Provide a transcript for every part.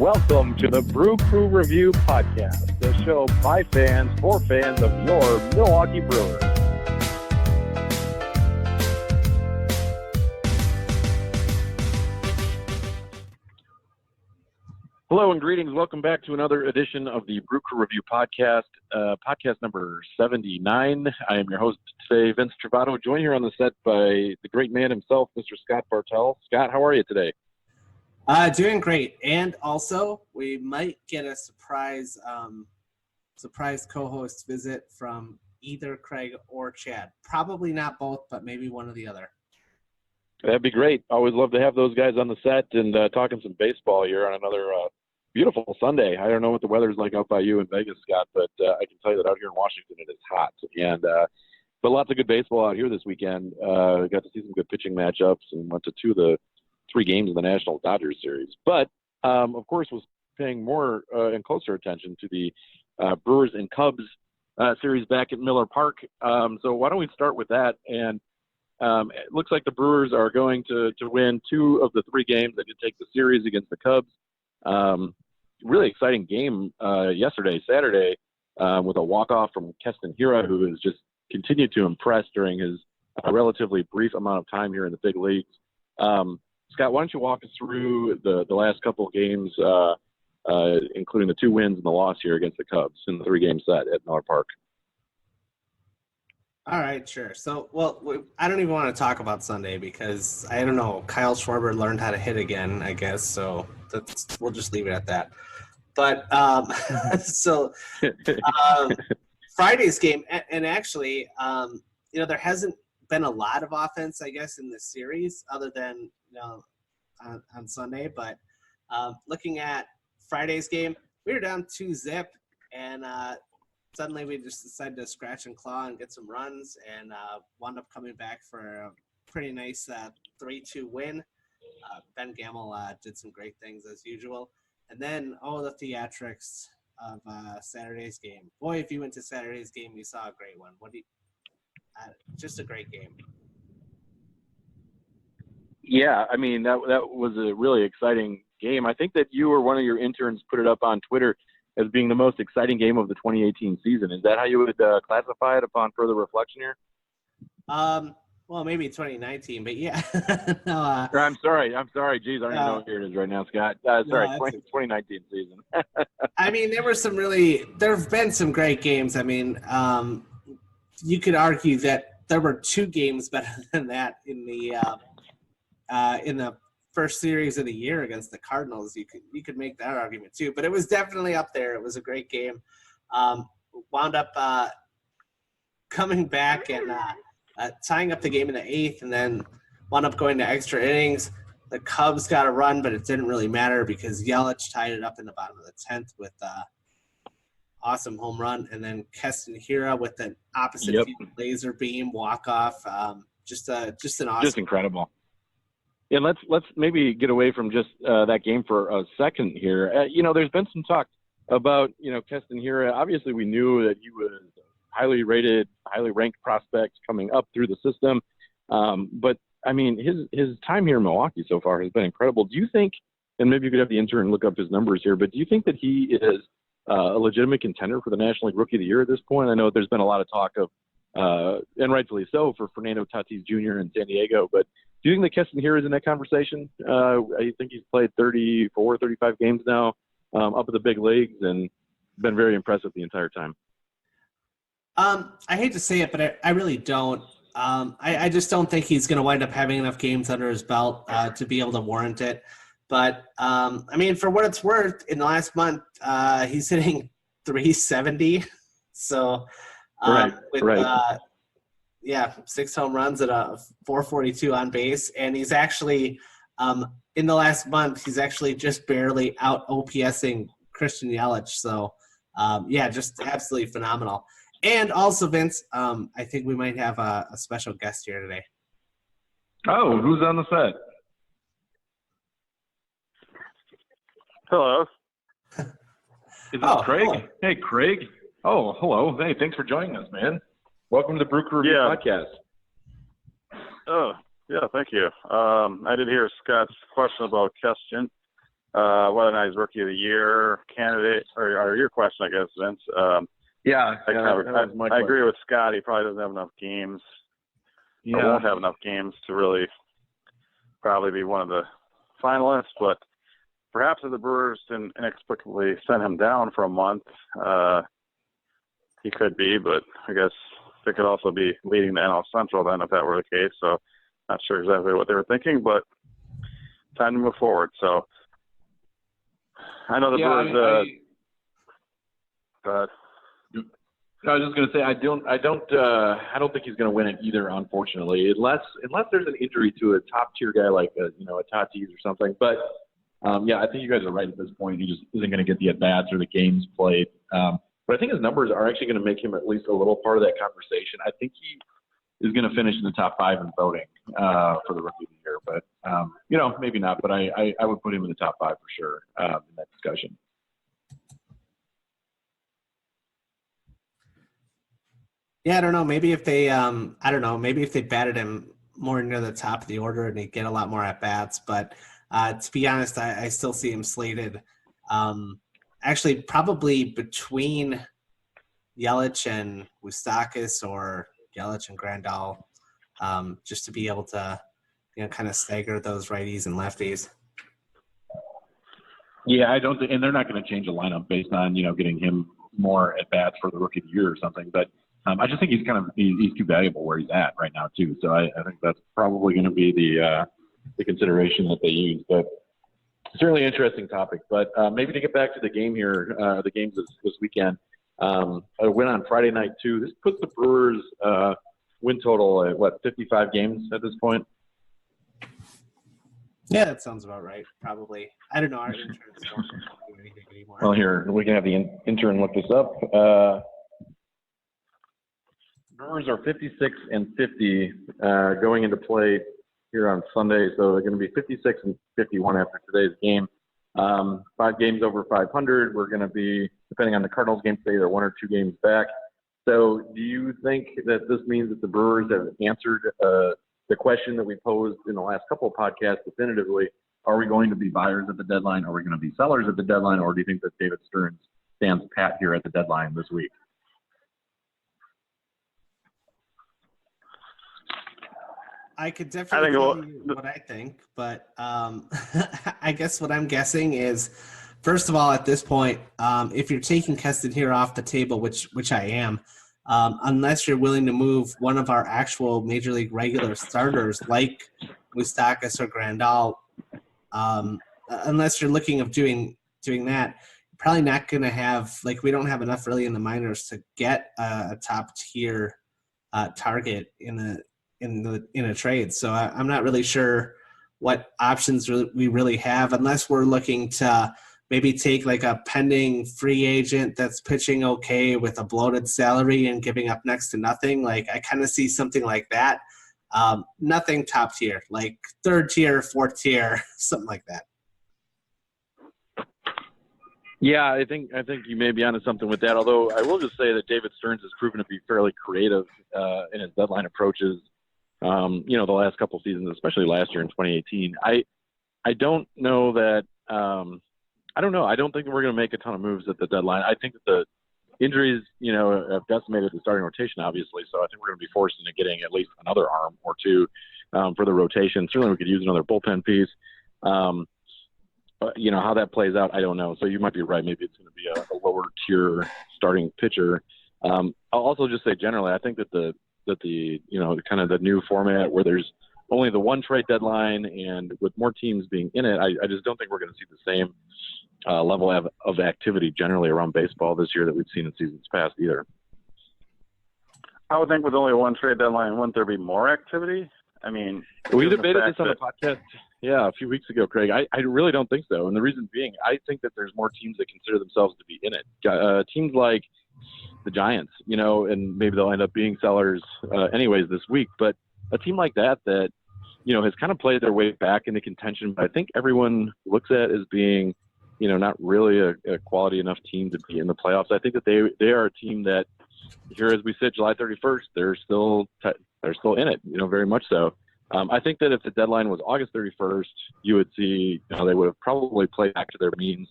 welcome to the Brew Crew Review Podcast, the show by fans for fans of your Milwaukee Brewers. Hello and greetings. Welcome back to another edition of the Brew Crew Review Podcast, podcast number 79. I am your host today, Vince Travato, joined here on the set by the great man himself, Mr. Scott Bartell. Scott, how are you today? Doing great. And also, we might get a surprise co-host visit from either Craig or Chad. Probably not both, but maybe one or the other. That'd be great. Always love to have those guys on the set and talking some baseball here on another beautiful Sunday. I don't know what the weather's like out by you in Vegas, Scott, but I can tell you that out here in Washington it is hot. And but lots of good baseball out here this weekend. Got to see some good pitching matchups and went to 2 of the 3 games of the National Dodgers series. But of course, was paying more and closer attention to the Brewers and Cubs series back at Miller Park. So why don't we start with that? And it looks like the Brewers are going to win 2 of the 3 games that could take the series against the Cubs. Really exciting game yesterday, Saturday, with a walk-off from Keston Hiura, who has just continued to impress during his relatively brief amount of time here in the big leagues. Scott, why don't you walk us through the last couple of games, including the 2 wins and the loss here against the Cubs in the 3-game set at Miller Park? All right, sure. So, I don't even want to talk about Sunday because, I don't know, Kyle Schwarber learned how to hit again, I guess. So we'll just leave it at that. But Friday's game, and actually, there hasn't been a lot of offense, I guess, in this series other than, on Sunday. But looking at Friday's game, we were down 2-0, and suddenly we just decided to scratch and claw and get some runs and wound up coming back for a pretty nice 3-2 win. Ben Gamble did some great things as usual. And then, the theatrics of Saturday's game. Boy, if you went to Saturday's game, you saw a great one. Just a great game. Yeah, I mean, that was a really exciting game. I think that you or one of your interns put it up on Twitter as being the most exciting game of the 2018 season. Is that how you would classify it upon further reflection here? Well, maybe 2019, but yeah. No, I'm sorry. Geez, I don't even know what year it is right now, Scott. Sorry, 2019 season. I mean, there have been some great games. I mean, you could argue that there were 2 games better than that in the first series of the year against the Cardinals. You could make that argument too, but it was definitely up there. It was a great game. Wound up coming back and tying up the game in the 8th, and then wound up going to extra innings. The Cubs got a run, but it didn't really matter because Yelich tied it up in the bottom of the 10th with awesome home run, and then Keston Hiura with an opposite field laser beam walk off. Just an awesome. Just incredible. Yeah, let's maybe get away from just that game for a second here. There's been some talk about Keston Hiura. Obviously, we knew that he was highly rated, highly ranked prospect coming up through the system. But I mean, his time here in Milwaukee so far has been incredible. Do you think, and maybe you could have the intern look up his numbers here, but do you think that he is a legitimate contender for the National League Rookie of the Year at this point? I know there's been a lot of talk of, and rightfully so, for Fernando Tatis Jr. in San Diego, but do you think that Keston Hiura is in that conversation? I think he's played 34, 35 games now up at the big leagues and been very impressive the entire time. I hate to say it, but I really don't. I just don't think he's going to wind up having enough games under his belt to be able to warrant it. But, I mean, for what it's worth, in the last month, he's hitting 370. So, right. 6 home runs at a 442 on base. And he's actually, in the last month, he's actually just barely out OPSing Christian Yelich. So, just absolutely phenomenal. And also, Vince, I think we might have a special guest here today. Oh, who's on the set? Hello. Is this Craig? Hello. Hey, Craig. Oh, hello. Hey, thanks for joining us, man. Welcome to the Brew Crew Review Podcast. Oh, yeah, thank you. I did hear Scott's question about Keston. whether or not he's rookie of the year candidate, or your question, I guess, Vince. I agree with Scott. He probably doesn't have enough games. Or won't have enough games to really probably be one of the finalists. But perhaps if the Brewers didn't inexplicably send him down for a month, he could be. But I guess they could also be leading the NL Central then if that were the case. So not sure exactly what they were thinking, but time to move forward. So I know the Brewers. Go ahead. I was just going to say I don't think he's going to win it either, unfortunately, unless there's an injury to a top tier guy like a Tatis or something. But I think you guys are right at this point. He just isn't going to get the at bats or the games played. But I think his numbers are actually going to make him at least a little part of that conversation. I think he is going to finish in the top 5 in voting for the rookie of the year. But maybe not. But I would put him in the top 5 for sure in that discussion. Yeah, I don't know. Maybe if they, maybe if they batted him more near the top of the order and he'd get a lot more at bats. But to be honest, I still see him slated. Actually, probably between Yelich and Moustakas or Yelich and Grandal, just to be able to, kind of stagger those righties and lefties. Yeah, I don't think, and they're not going to change the lineup based on getting him more at bats for the rookie of the year or something. But I just think he's too valuable where he's at right now too. So I think that's probably going to be the consideration that they use. But certainly an interesting topic. But maybe to get back to the game here, the games this weekend. A win on Friday night too. This puts the Brewers win total at 55 games at this point. Yeah, that sounds about right. Probably. I don't know. Our interns don't do anything anymore. Well, here we can have the intern look this up. Brewers are 56-50 going into play here on Sunday, so they're going to be 56-51 after today's game. 5 games over 500. We're going to be, depending on the Cardinals game today, they're 1 or 2 games back. So do you think that this means that the Brewers have answered the question that we posed in the last couple of podcasts definitively? Are we going to be buyers at the deadline? Are we going to be sellers at the deadline? Or do you think that David Stearns stands pat here at the deadline this week? I could definitely tell you what I think, but I guess what I'm guessing is, first of all, at this point, if you're taking Keston here off the table, which I am, unless you're willing to move one of our actual Major League regular starters like Moustakas or Grandal, unless you're looking of doing that, you're probably not going to have, we don't have enough really in the minors to get a top tier target in a trade. So I'm not really sure what options we really have, unless we're looking to maybe take a pending free agent that's pitching okay with a bloated salary and giving up next to nothing. I kind of see something like that. Nothing top tier, 3rd tier, 4th tier, something like that. Yeah, I think you may be onto something with that. Although I will just say that David Stearns has proven to be fairly creative in his deadline approaches. The last couple of seasons, especially last year in 2018. I don't know that. I don't know. I don't think we're going to make a ton of moves at the deadline. I think that the injuries, have decimated the starting rotation, obviously. So I think we're going to be forced into getting at least another arm or two for the rotation. Certainly, we could use another bullpen piece. How that plays out, I don't know. So you might be right. Maybe it's going to be a lower tier starting pitcher. I'll also just say generally, I think that the kind of the new format where there's only the one trade deadline and with more teams being in it, I just don't think we're going to see the same level of activity generally around baseball this year that we've seen in seasons past either. I would think with only one trade deadline, wouldn't there be more activity? I mean, we debated this on the podcast, a few weeks ago, Craig. I really don't think so. And the reason being, I think that there's more teams that consider themselves to be in it. Teams like the Giants, and maybe they'll end up being sellers anyways this week. But a team like that has kind of played their way back into contention, but I think everyone looks at as being, not really a quality enough team to be in the playoffs. I think that they are a team that here as we sit July 31st, they're still in it, very much so. I think that if the deadline was August 31st, you would see, they would have probably played back to their means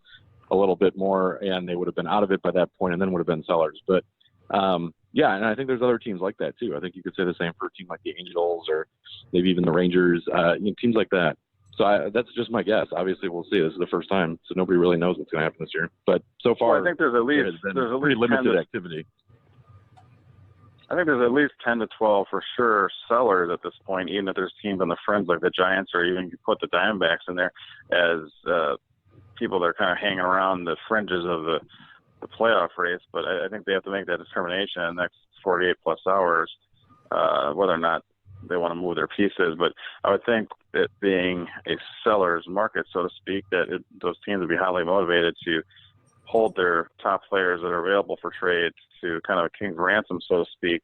a little bit more, and they would have been out of it by that point, and then would have been sellers. But yeah, and I think there's other teams like that too. I think you could say the same for a team like the Angels or maybe even the Rangers, teams like that. So that's just my guess. Obviously, we'll see. This is the first time, so nobody really knows what's going to happen this year. But so far, I think there's at least pretty limited activity. I think there's at least 10 to 12 for sure sellers at this point, even if there's teams on the fringe like the Giants, or even you put the Diamondbacks in there as people that are kind of hanging around the fringes of the playoff race. But I think they have to make that determination in the next 48 plus hours, whether or not they want to move their pieces. But I would think it being a seller's market, so to speak, that those teams would be highly motivated to hold their top players that are available for trade to kind of a king's ransom, so to speak.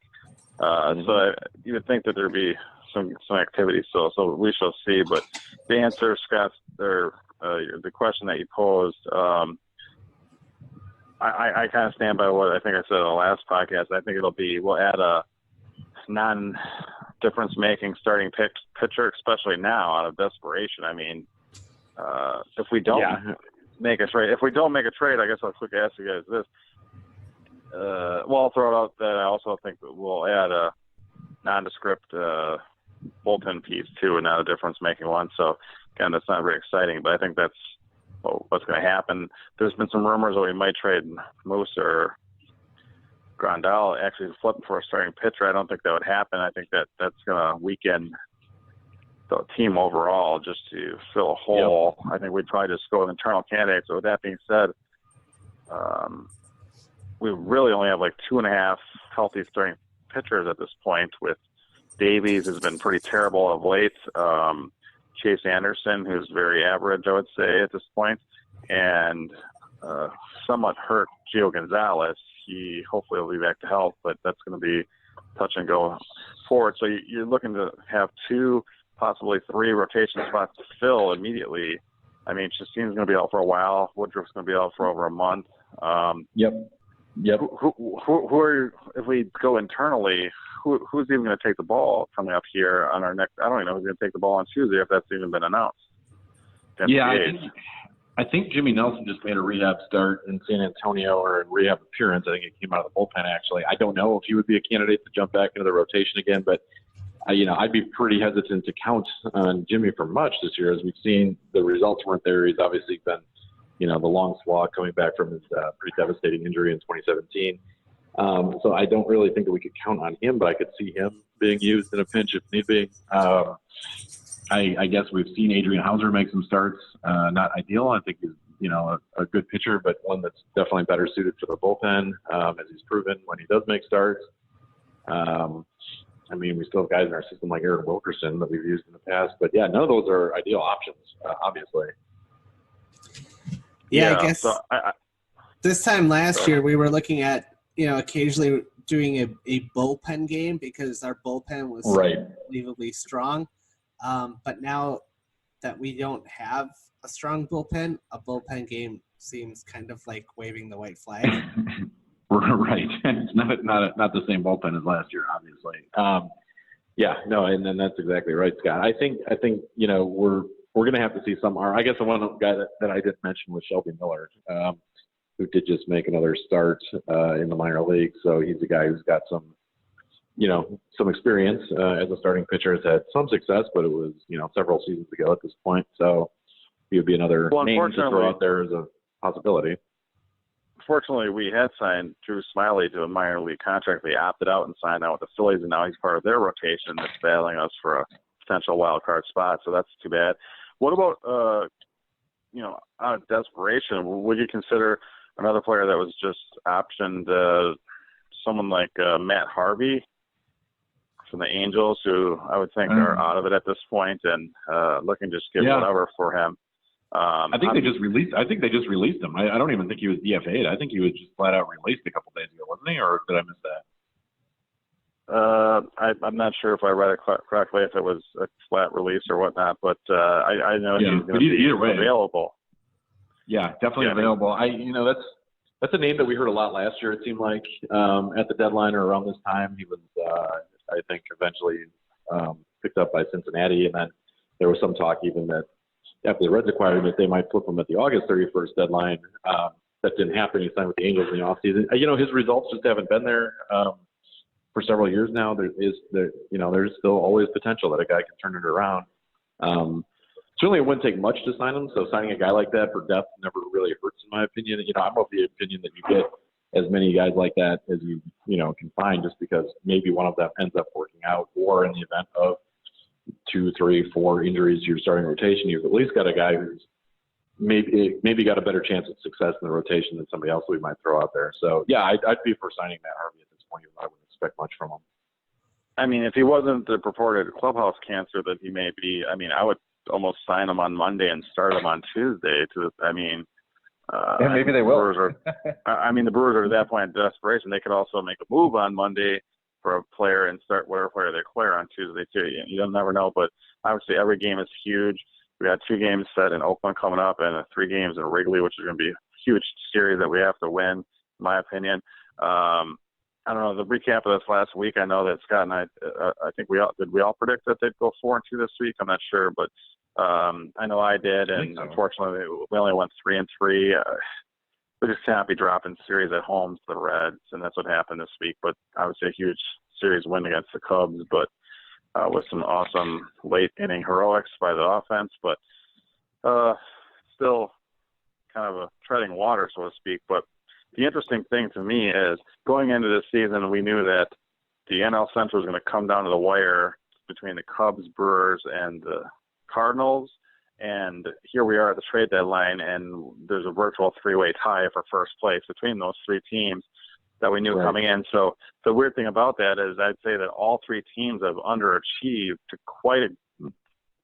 So you would think that there'd be some activity still. So we shall see. But the answer, Scott, the question that you posed, I kind of stand by what I think I said in the last podcast. I think we'll add a non-difference-making starting pitcher, especially now out of desperation. I mean, if we don't make a trade, I guess I'll quickly ask you guys this. Well, I'll throw it out that I also think that we'll add a nondescript bullpen piece too, and not a difference-making one. So, again, that's not very exciting, but I think that's what's going to happen. There's been some rumors that we might trade Moose or Grandal actually flipping for a starting pitcher. I don't think that would happen. I think that's going to weaken the team overall just to fill a hole. Yep. I think we'd probably just go with internal candidates. So with that being said, we really only have like 2.5 healthy starting pitchers at this point, with Davies has been pretty terrible of late. Chase Anderson, who's very average, I would say, at this point, and somewhat hurt Gio Gonzalez. He hopefully will be back to health, but that's going to be touch and go forward. So you're looking to have 2, possibly 3 rotation spots to fill immediately. I mean, Chastain's going to be out for a while. Woodruff's going to be out for over a month. Yep. Who are, if we go internally, who's even going to take the ball coming up here on our next? I don't even know who's going to take the ball on Tuesday, if that's even been announced. Yeah, I think Jimmy Nelson just made a rehab start in San Antonio, or a rehab appearance. I think it came out of the bullpen, actually. I don't know if he would be a candidate to jump back into the rotation again, but I'd be pretty hesitant to count on Jimmy for much this year. As we've seen, the results weren't there. He's obviously been, the long slog coming back from his pretty devastating injury in 2017. So I don't really think that we could count on him, but I could see him being used in a pinch if need be. I guess we've seen Adrian Hauser make some starts. Not ideal. I think he's, a good pitcher, but one that's definitely better suited for the bullpen, as he's proven when he does make starts. We still have guys in our system like Aaron Wilkerson that we've used in the past, but yeah, none of those are ideal options, obviously. Yeah, I guess this time last year we were looking at, occasionally doing a bullpen game because our bullpen was unbelievably strong. But now that we don't have a strong bullpen, a bullpen game seems kind of like waving the white flag. Right. And it's not the same bullpen as last year, obviously. And then that's exactly right, Scott. I think we're going to have to see some. I guess the one guy that I didn't mention was Shelby Miller, who did just make another start in the minor league. So he's a guy who's got some experience as a starting pitcher. Has had some success, but it was several seasons ago at this point. So he would be another name to throw out there as a possibility. Unfortunately, we had signed Drew Smiley to a minor league contract. They opted out and signed out with the Phillies, and now he's part of their rotation that's battling us for a potential wild card spot. So that's too bad. What about, out of desperation, would you consider another player that was just optioned, someone like Matt Harvey from the Angels, who I would think are out of it at this point and looking to just get whatever for him? I think they just released him. I don't even think he was DFA'd. I think he was just flat out released a couple days ago, wasn't he? Or did I miss that? I'm not sure if I read it correctly, if it was a flat release or whatnot, but I know he's going to be either way available. Yeah, definitely available. That's a name that we heard a lot last year. It seemed like at the deadline or around this time, he was I think eventually picked up by Cincinnati, and then there was some talk even that after the Reds acquired him, that they might flip him at the August 31st deadline. That didn't happen. He signed with the Angels in the offseason. His results just haven't been there for several years now. There's still always potential that a guy can turn it around. Certainly, it wouldn't take much to sign him. So signing a guy like that for depth never really hurts, in my opinion. I'm of the opinion that you get as many guys like that as you can find, just because maybe one of them ends up working out, or in the event of 2, 3, 4 injuries to your starting rotation, you've at least got a guy who's maybe got a better chance of success in the rotation than somebody else we might throw out there. So yeah, I'd be for signing Matt Harvey at this point. I wouldn't expect much from him. I mean, if he wasn't the purported clubhouse cancer that he may be, I would almost sign him on Monday and start him on Tuesday. Maybe they will. The Brewers are at that point in desperation. They could also make a move on Monday for a player and start whatever player they acquire on Tuesday too. You'll never know, but obviously every game is huge. We got 2 games set in Oakland coming up and 3 games in Wrigley, which is going to be a huge series that we have to win, in my opinion. I don't know, the recap of this last week, I know that Scott and I think we all predict that they'd go 4-2 this week? I'm not sure, but I know I did, and unfortunately we only went 3-3. We just can't be dropping series at home to the Reds, and that's what happened this week. But obviously a huge series win against the Cubs, but with some awesome late inning heroics by the offense, but still kind of a treading water, so to speak. But the interesting thing to me is going into this season, we knew that the NL Central was going to come down to the wire between the Cubs, Brewers, and the Cardinals. And here we are at the trade deadline, and there's a virtual 3-way tie for first place between those 3 teams that we knew coming in. So the weird thing about that is I'd say that all 3 teams have underachieved to quite a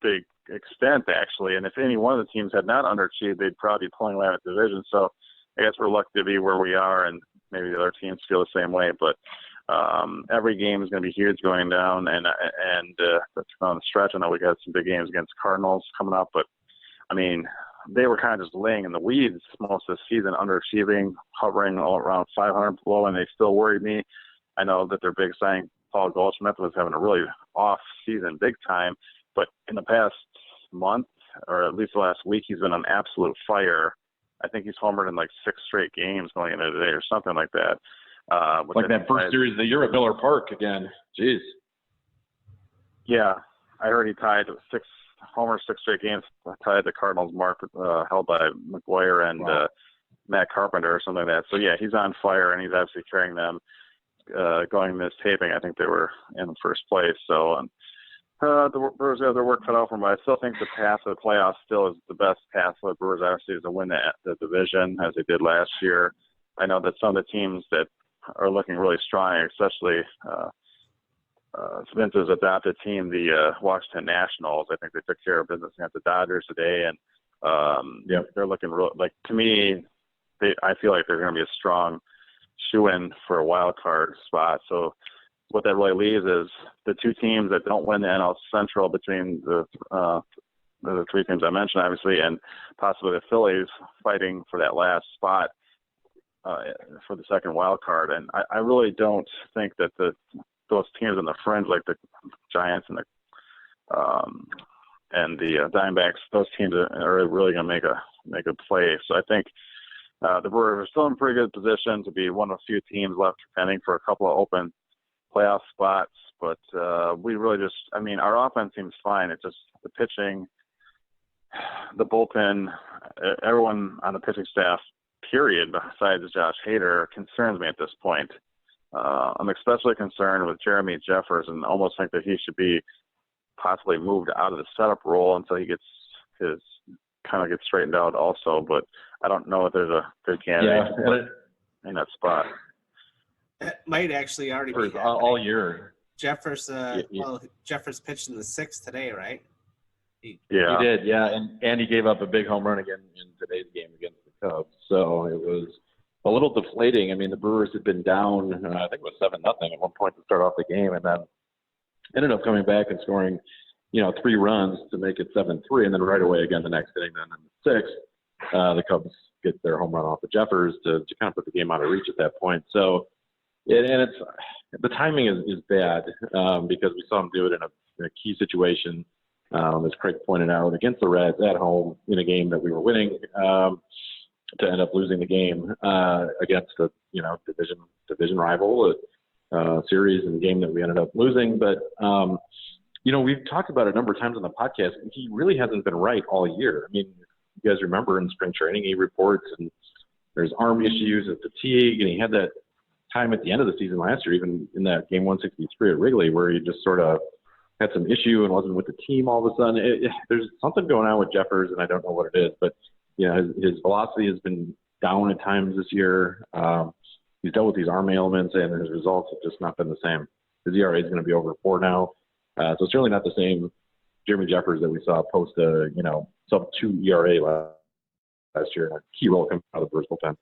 big extent, actually. And if any one of the teams had not underachieved, they'd probably be pulling away at the division. So I guess we're lucky to be where we are, and maybe the other teams feel the same way. But every game is going to be huge going down, and on the stretch, I know we got some big games against Cardinals coming up, but they were kind of just laying in the weeds most of the season, underachieving, hovering all around 500 below, and they still worried me. I know that their big signing, Paul Goldschmidt, was having a really off season, big time, but in the past month, or at least the last week, he's been on absolute fire. I think he's homered in 6 straight games going into today or something like that. Like that first series of the year at Miller Park again. Jeez. Yeah, I heard he tied 6 homers, 6 straight games, tied the Cardinals mark held by McGuire and Matt Carpenter or something like that. So yeah, he's on fire, and he's actually carrying them. Going this taping, I think they were in first place. So the Brewers have their work cut out for them, but I still think the path to the playoffs still is the best path for the Brewers, obviously, is to win the division as they did last year. I know that some of the teams that are looking really strong, especially Vince's adopted team, the Washington Nationals. I think they took care of business against the Dodgers today, and they're looking real. To me, I feel like they're going to be a strong shoe-in for a wild card spot. So what that really leaves is the 2 teams that don't win the NL Central between the 3 teams I mentioned, obviously, and possibly the Phillies fighting for that last spot for the second wild card. And I really don't think that those teams in the fringe, like the Giants and the Diamondbacks, those teams are really going to make a play. So I think the Brewers are still in pretty good position to be one of a few teams left contending for a couple of open playoff spots. But we really just, our offense seems fine. It's just the pitching, the bullpen, everyone on the pitching staff, period, besides Josh Hader, concerns me at this point. I'm especially concerned with Jeremy Jeffers, and almost think that he should be possibly moved out of the setup role until he gets straightened out also. But I don't know if there's a good candidate in that spot. It might actually already be all year. Jeffers, Jeffers pitched in the 6th today, right? He did, and he gave up a big home run again in today's game against the Cubs. So it was a little deflating. The Brewers had been down, I think it was 7-0 at one point to start off the game, and then ended up coming back and scoring, 3 runs to make it 7-3, and then right away again the next inning. Then in the 6th, the Cubs get their home run off of Jeffers to kind of put the game out of reach at that point. So And it's the timing is bad because we saw him do it in a key situation, as Craig pointed out, against the Reds at home in a game that we were winning, to end up losing the game against a division rival, series and game that we ended up losing. But we've talked about it a number of times on the podcast. He really hasn't been right all year. I mean, you guys remember in spring training he reports and there's arm issues and fatigue, and he had that time at the end of the season last year, even in that game 163 at Wrigley, where he just sort of had some issue and wasn't with the team all of a sudden. There's something going on with Jeffers, and I don't know what it is, but his velocity has been down at times this year. He's dealt with these arm ailments, and his results have just not been the same. His ERA is going to be over 4 now, so it's really not the same Jeremy Jeffers that we saw post a sub-2 ERA last year in a key role coming out of the Brewers bullpen.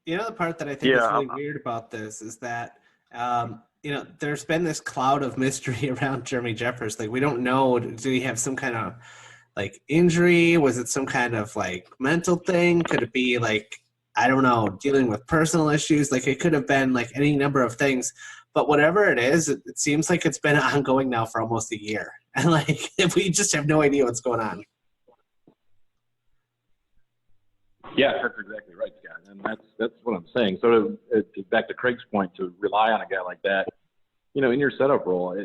The part that I think is really weird about this is that, there's been this cloud of mystery around Jeremy Jeffers. Like, we don't know, did he have some kind of, injury? Was it some kind of, mental thing? Could it be, I don't know, dealing with personal issues? It could have been, any number of things. But whatever it is, it seems like it's been ongoing now for almost a year. And, we just have no idea what's going on. Yeah, that's exactly right, Scott, and that's what I'm saying. So back to Craig's point, to rely on a guy like that, in your setup role,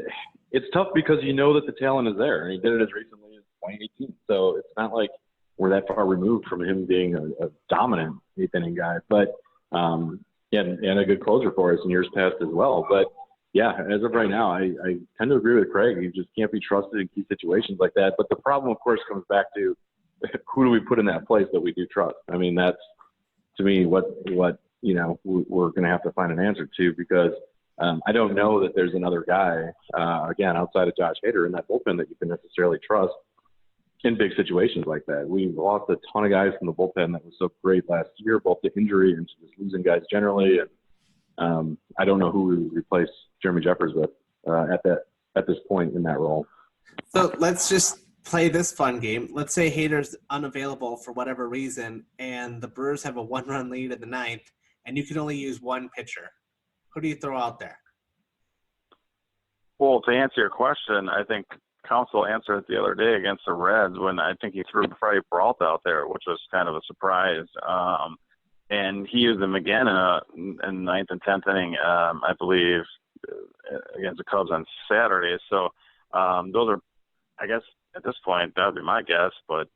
it's tough because that the talent is there, and he did it as recently as 2018. So it's not like we're that far removed from him being a dominant eighth inning guy, but and a good closer for us in years past as well. But yeah, as of right now, I tend to agree with Craig. He just can't be trusted in key situations like that. But the problem, of course, comes back to who do we put in that place that we do trust? I mean, that's, to me, what we're going to have to find an answer to, because I don't know that there's another guy, again, outside of Josh Hader in that bullpen that you can necessarily trust in big situations like that. We lost a ton of guys from the bullpen that was so great last year, both to injury and just losing guys generally. And I don't know who we would replace Jeremy Jeffers with at this point in that role. So let's just play this fun game. Let's say Hader's unavailable for whatever reason, and the Brewers have a 1-run lead in the ninth, and you can only use one pitcher. Who do you throw out there? Well, to answer your question, I think Council answered it the other day against the Reds when I think he threw Freddie Peralta out there, which was kind of a surprise. And he used him again in the ninth and 10th inning, I believe, against the Cubs on Saturday. So those are, I guess, at this point, that would be my guess. But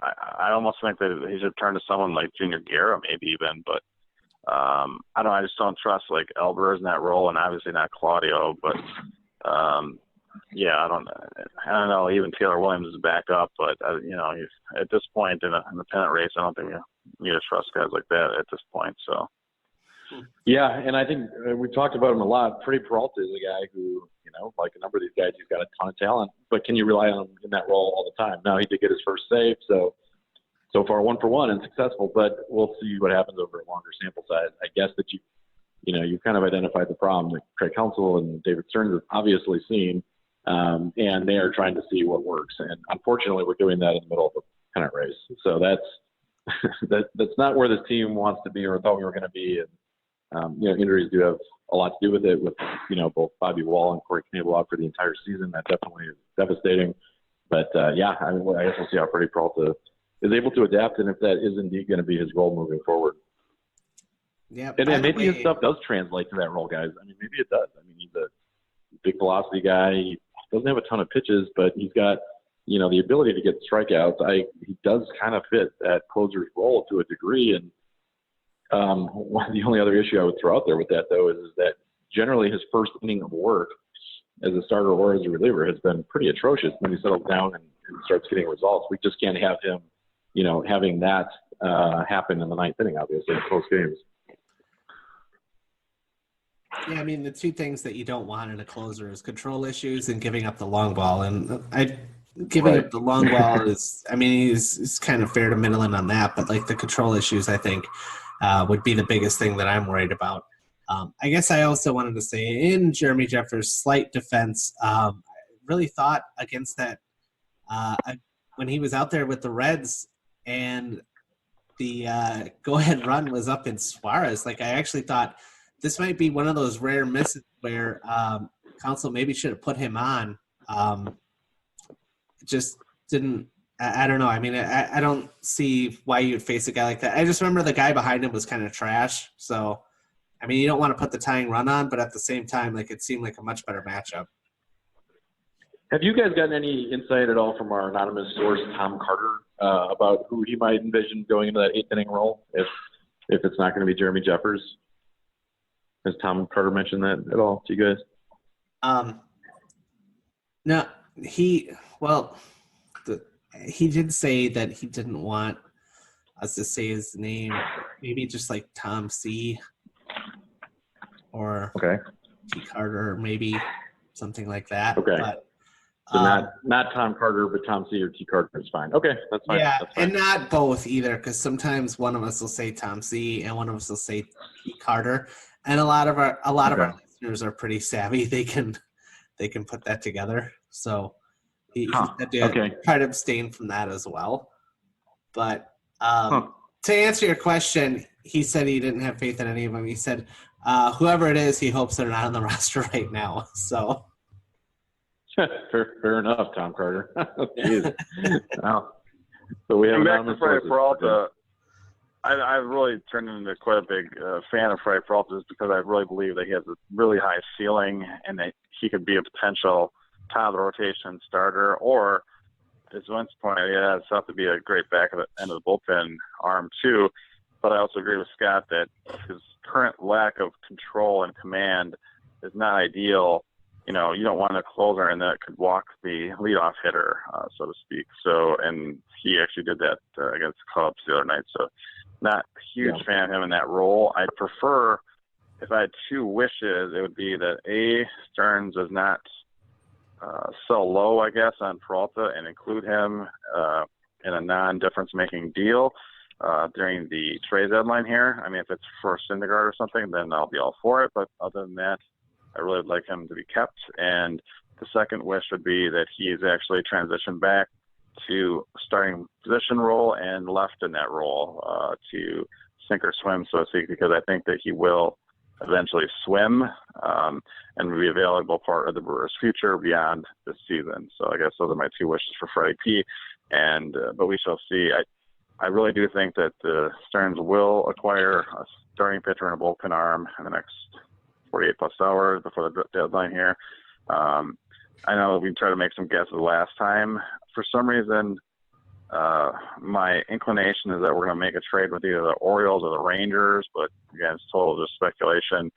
I almost think that he should turn to someone like Junior Guerra, maybe even. But I don't know. I just don't trust Alvarez in that role, and obviously not Claudio. But I don't know. Even Taylor Williams is back up, but he's, at this point in the pennant race, I don't think you need to trust guys like that at this point. So. Yeah, and I think we talked about him a lot. Freddie Peralta is a guy who, like a number of these guys, he's got a ton of talent, but can you rely on him in that role all the time? Now he did get his first save, so far 1 for 1 and successful, but we'll see what happens over a longer sample size. I guess that you've kind of identified the problem that Craig Counsell and David Stearns have obviously seen, and they are trying to see what works. And unfortunately, we're doing that in the middle of a pennant race. So that's not where this team wants to be or thought we were going to be. And injuries do have a lot to do with it, with both Bobby Wall and Corey Knebel out for the entire season. That definitely is devastating. But I guess we'll see how Freddie Peralta is able to adapt, and if that is indeed going to be his role moving forward. Yeah, and maybe his stuff does translate to that role, guys. I mean, maybe it does. I mean, he's a big velocity guy. He doesn't have a ton of pitches, but he's got the ability to get strikeouts. He does kind of fit that closer's role to a degree, and the only other issue I would throw out there with that, though, is that generally his first inning of work as a starter or as a reliever has been pretty atrocious. When he settles down and starts getting results, we just can't have him, having that happen in the ninth inning, obviously, in close games. Yeah, I mean, the two things that you don't want in a closer is control issues and giving up the long ball. And giving up the long ball is, he's kind of fair to Midland on that, but the control issues, I think, would be the biggest thing that I'm worried about. I guess I also wanted to say, in Jeremy Jeffers' slight defense, I really thought against that when he was out there with the Reds, and the go-ahead run was up in Suarez. Like, I actually thought this might be one of those rare misses where Council maybe should have put him on. Just didn't. I don't know. I mean, I don't see why you'd face a guy like that. I just remember the guy behind him was kind of trash. So, I mean, you don't want to put the tying run on, but at the same time, like, it seemed like a much better matchup. Have you guys gotten any insight at all from our anonymous source, Tom Carter, about who he might envision going into that 8th inning role if it's not going to be Jeremy Jeffers? Has Tom Carter mentioned that at all to you guys? No, he did say that he didn't want us to say his name. Maybe just like Tom C. or T. Carter, maybe something like that. Okay. But, so not Tom Carter, but Tom C. or T. Carter is fine. Okay, that's fine. Yeah, that's fine. And not both either, because sometimes one of us will say Tom C. and one of us will say T. Carter, and a lot of our listeners are pretty savvy. They can put that together. So he said to try to abstain from that as well. But to answer your question, he said he didn't have faith in any of them. He said whoever it is, he hopes they're not on the roster right now. So. Fair enough, Tom Carter. Wow. So we have back to Freddie Peralta. I've really turned into quite a big fan of Freddie Peralta just because I really believe that he has a really high ceiling and that he could be a potential top of the rotation starter, or as Vince pointed out, he has himself to be a great back of the end of the bullpen arm too. But I also agree with Scott that his current lack of control and command is not ideal. You know, you don't want a closer and that could walk the leadoff hitter, so to speak. So, and he actually did that against the Cubs the other night. So, not a huge fan of him in that role. I'd prefer, if I had two wishes, it would be that Stearns does not sell low, I guess, on Peralta and include him in a non-difference making deal during the trade deadline here. I mean, if it's for Syndergaard or something, then I'll be all for it. But other than that, I really would like him to be kept. And the second wish would be that he is actually transitioned back to starting position role and left in that role to sink or swim, so to speak, because I think that he will eventually swim and be a valuable part of the Brewers' future beyond this season. So I guess those are my two wishes for Freddie P. And but we shall see. I really do think that Stearns will acquire a starting pitcher and a bullpen arm in the next 48 plus hours before the deadline here. I know we tried to make some guesses last time. For some reason, my inclination is that we're going to make a trade with either the Orioles or the Rangers, but again, it's total just speculation.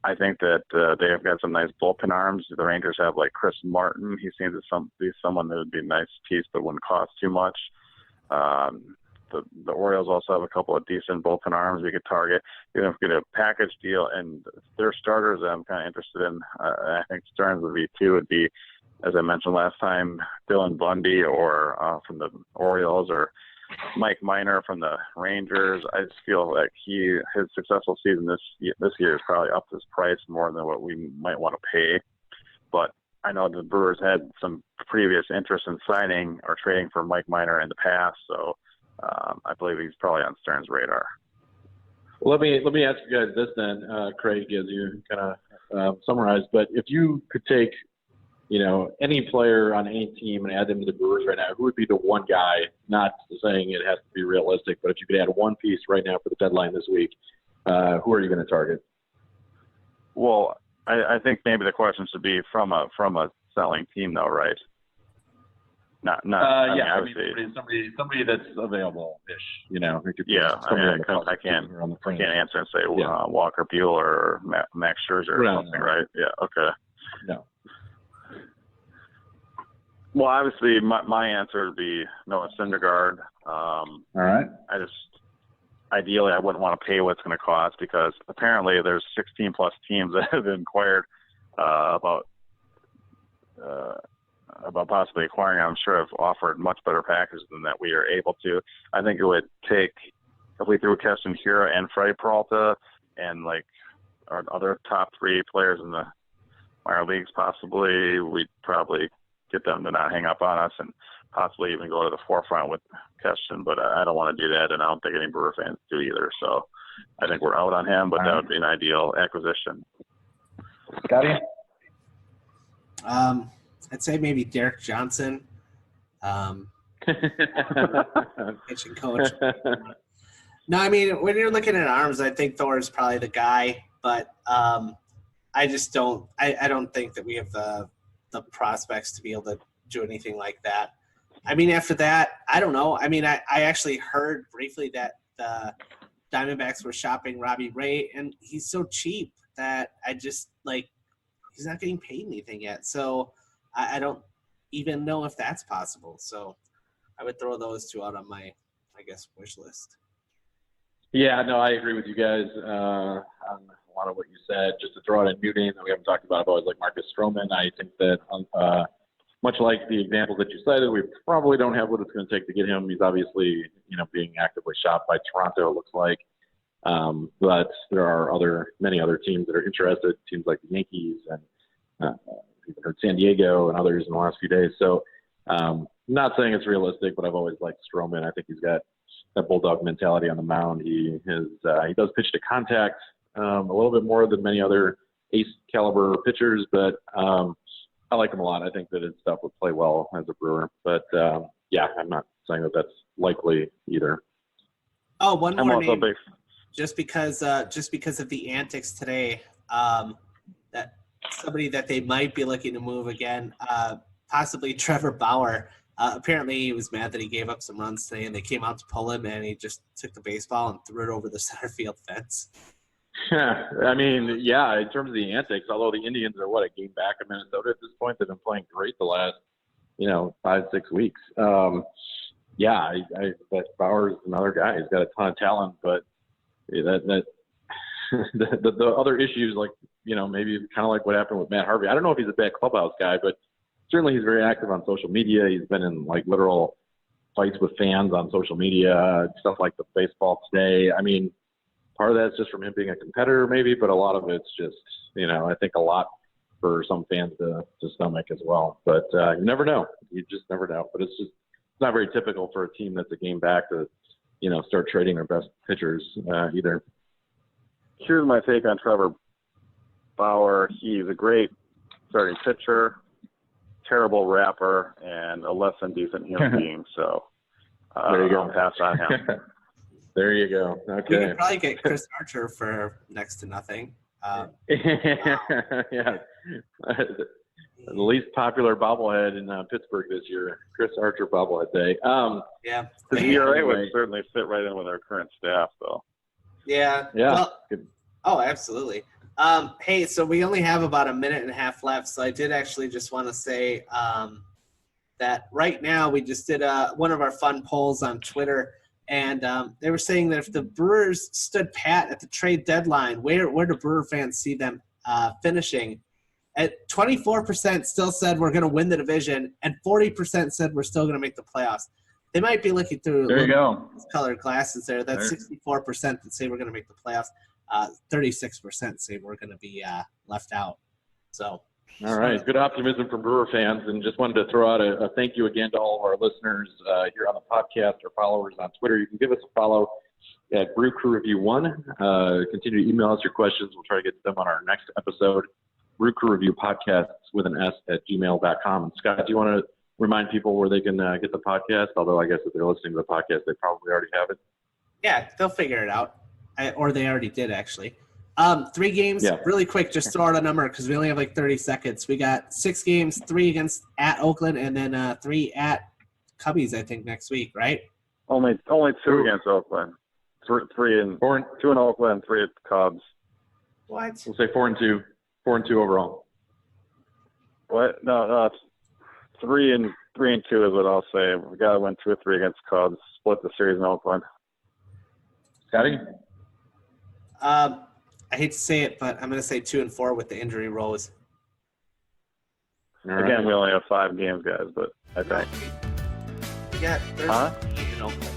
I think that they have got some nice bullpen arms. The Rangers have like Chris Martin. He seems to be someone that would be a nice piece but wouldn't cost too much. The Orioles also have a couple of decent bullpen arms we could target. Even if we get a package deal, and their starters that I'm kind of interested in, I think Stearns would be too, would be, as I mentioned last time, Dylan Bundy or from the Orioles, or Mike Minor from the Rangers. I just feel like his successful season this year is probably up his price more than what we might want to pay. But I know the Brewers had some previous interest in signing or trading for Mike Minor in the past, so I believe he's probably on Stearns' radar. Well, let me ask you guys this then, Craig, as you kind of summarized. But if you could take, any player on any team and add them to the Brewers right now, who would be the one guy? Not saying it has to be realistic, but if you could add one piece right now for the deadline this week, who are you going to target? Well, I think maybe the question should be from a selling team, though, right? Somebody that's available-ish, I can't answer and say Walker Buehler or Max Scherzer or something, right? Yeah, okay. No. Well, obviously, my answer would be Noah Syndergaard. All right. Ideally, I wouldn't want to pay what it's going to cost because apparently there's 16-plus teams that have inquired about possibly acquiring. I'm sure have offered much better packages than that we are able to. I think it would take, if we threw Keston Hiura and Freddie Peralta and like our other top three players in the minor leagues, possibly, we'd probably get them to not hang up on us and possibly even go to the forefront with Keston, but I don't want to do that, and I don't think any Brewer fans do either. So I think we're out on him, but that would be an ideal acquisition. Scotty? I'd say maybe Derek Johnson, pitching coach. No, I mean, when you're looking at arms, I think Thor is probably the guy, but I just don't. I don't think that we have the prospects to be able to do anything like that. I mean, after that, I don't know. I mean, I actually heard briefly that the Diamondbacks were shopping Robbie Ray, and he's so cheap that I just he's not getting paid anything yet. So I don't even know if that's possible. So I would throw those two out on my, I guess, wish list. Yeah, no, I agree with you guys on a lot of what you said. Just to throw out a new name that we haven't talked about, I've always like Marcus Stroman. I think that much like the example that you cited, we probably don't have what it's going to take to get him. He's obviously, being actively shopped by Toronto, it looks like. But there are many other teams that are interested, teams like the Yankees and even heard San Diego and others in the last few days. So not saying it's realistic, but I've always liked Stroman. I think he's got that bulldog mentality on the mound. He does pitch to contact a little bit more than many other ace caliber pitchers, but I like him a lot. I think that his stuff would play well as a Brewer. But yeah, I'm not saying that that's likely either. Oh, one more name. Just because of the antics today, that somebody that they might be looking to move again, possibly Trevor Bauer. Apparently he was mad that he gave up some runs today, and they came out to pull him, and he just took the baseball and threw it over the center field fence. I mean, yeah, in terms of the antics, although the Indians are a game back in Minnesota at this point, they've been playing great the last, 5-6 weeks. Yeah, that Bauer's another guy. He's got a ton of talent, but the other issues, maybe kind of like what happened with Matt Harvey. I don't know if he's a bad clubhouse guy, but certainly he's very active on social media. He's been in literal fights with fans on social media, stuff like the baseball today. I mean, part of that's just from him being a competitor maybe, but a lot of it's just, I think a lot for some fans to stomach as well. But you never know. You just never know. But it's not very typical for a team that's a game back to, start trading their best pitchers either. Here's my take on Trevor Bauer. He's a great starting pitcher, terrible rapper, and a less than decent human being. So there you go. I'll pass on him. There you go. Okay. We could probably get Chris Archer for next to nothing. Yeah. The least popular bobblehead in Pittsburgh this year, Chris Archer bobblehead day. Yeah. The ERA would certainly fit right in with our current staff, though. Yeah. Yeah. Well, absolutely. Hey, so we only have about a minute and a half left, so I did actually just want to say that right now we just did one of our fun polls on Twitter, and they were saying that if the Brewers stood pat at the trade deadline, where do Brewer fans see them finishing? At 24% still said we're going to win the division, and 40% said we're still going to make the playoffs. They might be looking through colored glasses there. That's 64% that say we're going to make the playoffs. 36% say we're going to be left out. So, all right, good optimism from Brewer fans, and just wanted to throw out a thank you again to all of our listeners here on the podcast or followers on Twitter. You can give us a follow at Brew Crew Review 1. Continue to email us your questions. We'll try to get to them on our next episode. Brew Crew Review Podcasts with an S at gmail.com. And Scott, do you want to remind people where they can get the podcast? Although I guess if they're listening to the podcast, they probably already have it. Yeah, they'll figure it out. Or they already did, actually. 3 games, really quick, just throw out a number because we only have 30 seconds. We got 6 games, 3 against at Oakland, and then 3 at Cubbies, I think, next week, right? Only 2 against Oakland. 2 in Oakland, 3 at the Cubs. What? We'll say 4-2. 4-2 overall. What? No, it's 3-2 is what I'll say. We got to win 2 or 3 against Cubs. Split the series in Oakland. Scotty? I hate to say it, but I'm going to say 2-4 with the injury woes. Right. Again, we only have 5 games, guys, but I think. Yeah. In Oakland.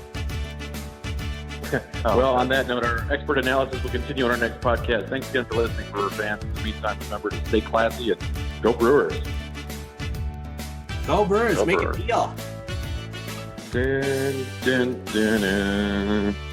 Well, on that note, our expert analysis will continue on our next podcast. Thanks again for listening, Brewer fans. In the meantime, remember to stay classy and go Brewers. Go Brewers. Go Make Brewers. a deal. Dun, dun, dun, dun.